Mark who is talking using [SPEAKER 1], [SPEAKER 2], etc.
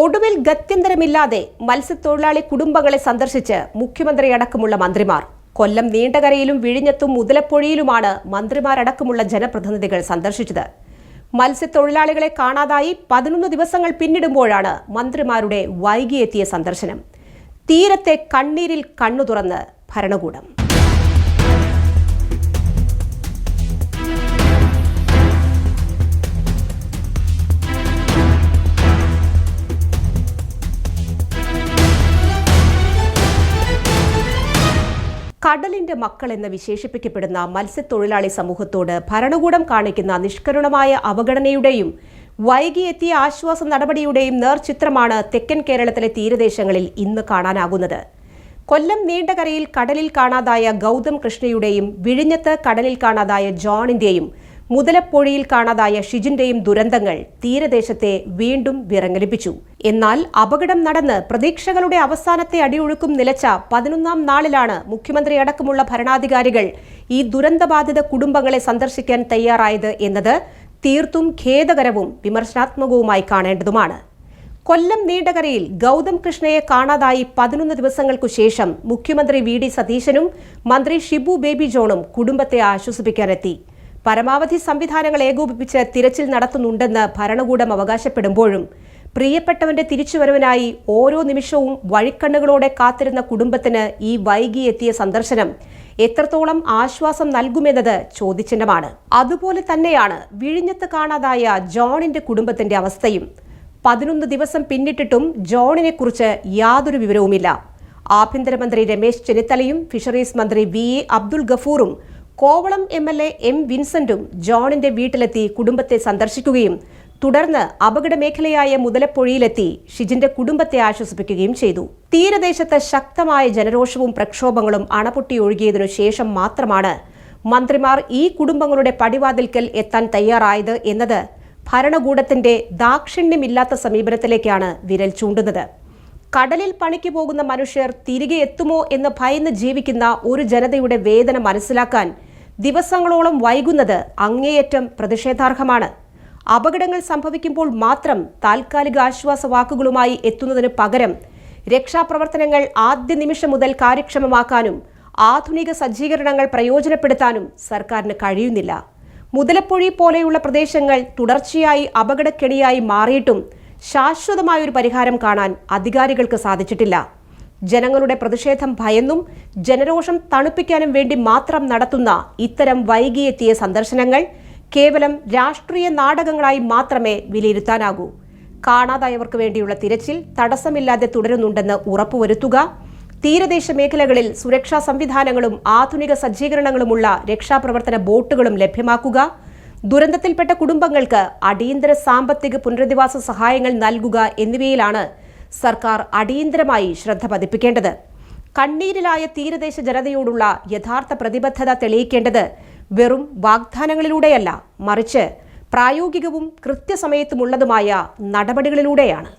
[SPEAKER 1] ഒടുവിൽ ഗത്യന്തരമില്ലാതെ മത്സ്യത്തൊഴിലാളി കുടുംബങ്ങളെ സന്ദർശിച്ച് മുഖ്യമന്ത്രിയടക്കമുള്ള മന്ത്രിമാർ. കൊല്ലം നീണ്ടകരയിലും വിഴിഞ്ഞത്തും മുതലപ്പൊഴിയിലുമാണ് മന്ത്രിമാരടക്കമുള്ള ജനപ്രതിനിധികൾ സന്ദർശിച്ചത്. മത്സ്യത്തൊഴിലാളികളെ കാണാതായി 11 ദിവസങ്ങൾ പിന്നിടുമ്പോഴാണ് മന്ത്രിമാരുടെ വൈകിയെത്തിയ സന്ദർശനം. തീരത്തെ കണ്ണീരിൽ കണ്ണു തുറന്ന് ഭരണകൂടം. കടലിന്റെ മക്കൾ എന്ന് വിശേഷിപ്പിക്കപ്പെടുന്ന മത്സ്യത്തൊഴിലാളി സമൂഹത്തോട് ഭരണകൂടം കാണിക്കുന്ന നിഷ്കരുണമായ അവഗണനയുടെയും വൈകിയെത്തിയ ആശ്വാസ നടപടിയുടെയും നേർചിത്രമാണ് തെക്കൻ കേരളത്തിലെ തീരദേശങ്ങളിൽ ഇന്ന് കാണാനാകുന്നത്. കൊല്ലം നീണ്ടകരയിൽ കടലിൽ കാണാതായ ഗൗതം കൃഷ്ണയുടെയും വിഴിഞ്ഞത്ത് കടലിൽ കാണാതായ ജോണിന്റെയും മുതലപ്പൊഴിയിൽ കാണാതായ ഷിജിന്റെയും ദുരന്തങ്ങൾ തീരദേശത്തെ വീണ്ടും വിറങ്ങലിപ്പിച്ചു. എന്നാൽ അപകടം നടന്ന് പ്രതീക്ഷകളുടെ അവസാനത്തെ അടിയൊഴുക്കും നിലച്ച 11ാം നാളിലാണ് മുഖ്യമന്ത്രിയടക്കമുള്ള ഭരണാധികാരികൾ ഈ ദുരന്തബാധിത കുടുംബങ്ങളെ സന്ദർശിക്കാൻ തയ്യാറായത് എന്നത് തീർത്തും ഖേദകരവും വിമർശനാത്മകവുമായി കാണേണ്ടതുമാണ്. കൊല്ലം നീണ്ടകരയിൽ ഗൗതം കൃഷ്ണയെ കാണാതായി 11 ദിവസങ്ങൾക്കു ശേഷം മുഖ്യമന്ത്രി വി ഡി സതീശനും മന്ത്രി ഷിബു ബേബി ജോണും കുടുംബത്തെ ആശ്വസിപ്പിക്കാനെത്തി. പരമാവധി സംവിധാനങ്ങൾ ഏകോപിപ്പിച്ച് തിരച്ചിൽ നടത്തുന്നുണ്ടെന്ന് ഭരണകൂടം അവകാശപ്പെടുമ്പോഴും പ്രിയപ്പെട്ടവന്റെ തിരിച്ചുവരവിനായി ഓരോ നിമിഷവും വഴിക്കണ്ണുകളോടെ കാത്തിരുന്ന കുടുംബത്തിന് ഈ വൈകിയെത്തിയ സന്ദർശനം എത്രത്തോളം ആശ്വാസം നൽകുമെന്നത് ചോദ്യചിഹ്നമാണ്. അതുപോലെ തന്നെയാണ് വിഴിഞ്ഞത്ത് കാണാതായ ജോണിന്റെ കുടുംബത്തിന്റെ അവസ്ഥയും. 11 ദിവസം പിന്നിട്ടിട്ടും ജോണിനെ കുറിച്ച് യാതൊരു വിവരവുമില്ല. ആഭ്യന്തരമന്ത്രി രമേശ് ചെന്നിത്തലയും ഫിഷറീസ് മന്ത്രി വി എ അബ്ദുൽ ഗഫൂറും കോവളം MLA എം വിൻസെന്റും ജോണിന്റെ വീട്ടിലെത്തി കുടുംബത്തെ സന്ദർശിക്കുകയും തുടർന്ന് അപകട മേഖലയായ മുതലപ്പൊഴിയിലെത്തി ഷിജിന്റെ കുടുംബത്തെ ആശ്വസിപ്പിക്കുകയും ചെയ്തു. തീരദേശത്ത് ശക്തമായ ജനരോഷവും പ്രക്ഷോഭങ്ങളും അണപൊട്ടിയൊഴുകിയതിനു ശേഷം മാത്രമാണ് മന്ത്രിമാർ ഈ കുടുംബങ്ങളുടെ പടിവാതിൽക്കൽ എത്താൻ തയ്യാറായത് എന്നത് ഭരണകൂടത്തിന്റെ ദാക്ഷിണ്യമില്ലാത്ത സമീപനത്തിലേക്കാണ് വിരൽ ചൂണ്ടുന്നത്. കടലിൽ പണിക്ക് പോകുന്ന മനുഷ്യർ തിരികെ എത്തുമോ എന്ന് ഭയന്ന് ജീവിക്കുന്ന ഒരു ജനതയുടെ വേദന മനസ്സിലാക്കാൻ ദിവസങ്ങളോളം വൈകുന്നത് അങ്ങേയറ്റം പ്രതിഷേധാർഹമാണ്. അപകടങ്ങൾ സംഭവിക്കുമ്പോൾ മാത്രം താൽക്കാലിക ആശ്വാസ വാക്കുകളുമായി എത്തുന്നതിന് പകരം രക്ഷാപ്രവർത്തനങ്ങൾ ആദ്യ നിമിഷം മുതൽ കാര്യക്ഷമമാക്കാനും ആധുനിക സജ്ജീകരണങ്ങൾ പ്രയോജനപ്പെടുത്താനും സർക്കാരിന് കഴിയുന്നില്ല. മുതലപ്പൊഴി പോലെയുള്ള പ്രദേശങ്ങൾ തുടർച്ചയായി അപകടക്കെണിയായി മാറിയിട്ടും ശാശ്വതമായൊരു പരിഹാരം കാണാൻ അധികാരികൾക്ക് സാധിച്ചിട്ടില്ല. ജനങ്ങളുടെ പ്രതിഷേധം ഭയന്നും ജനരോഷം തണുപ്പിക്കാനും വേണ്ടി മാത്രം നടത്തുന്ന ഇത്തരം വൈകിയെത്തിയ സന്ദർശനങ്ങൾ കേവലം രാഷ്ട്രീയ നാടകങ്ങളായി മാത്രമേ വിലയിരുത്താനാകൂ. കാണാതായവർക്ക് വേണ്ടിയുള്ള തിരച്ചിൽ തടസ്സമില്ലാതെ തുടരുന്നുണ്ടെന്ന് ഉറപ്പുവരുത്തുക, തീരദേശ മേഖലകളിൽ സുരക്ഷാ സംവിധാനങ്ങളും ആധുനിക സജ്ജീകരണങ്ങളുമുള്ള രക്ഷാപ്രവർത്തന ബോട്ടുകളും ലഭ്യമാക്കുക, ദുരന്തത്തിൽപ്പെട്ട കുടുംബങ്ങൾക്ക് അടിയന്തര സാമ്പത്തിക പുനരധിവാസ സഹായങ്ങൾ നൽകുക എന്നിവയിലാണ് സർക്കാർ അടിയന്തരമായി ശ്രദ്ധ പതിപ്പിക്കേണ്ടത്. കണ്ണീരിലായ തീരദേശ ജനതയോടുള്ള യഥാർത്ഥ പ്രതിബദ്ധത തെളിയിക്കേണ്ടത് വെറും വാഗ്ദാനങ്ങളിലൂടെയല്ല, മറിച്ച് പ്രായോഗികവും കൃത്യസമയത്തുമുള്ളതുമായ നടപടികളിലൂടെയാണ്.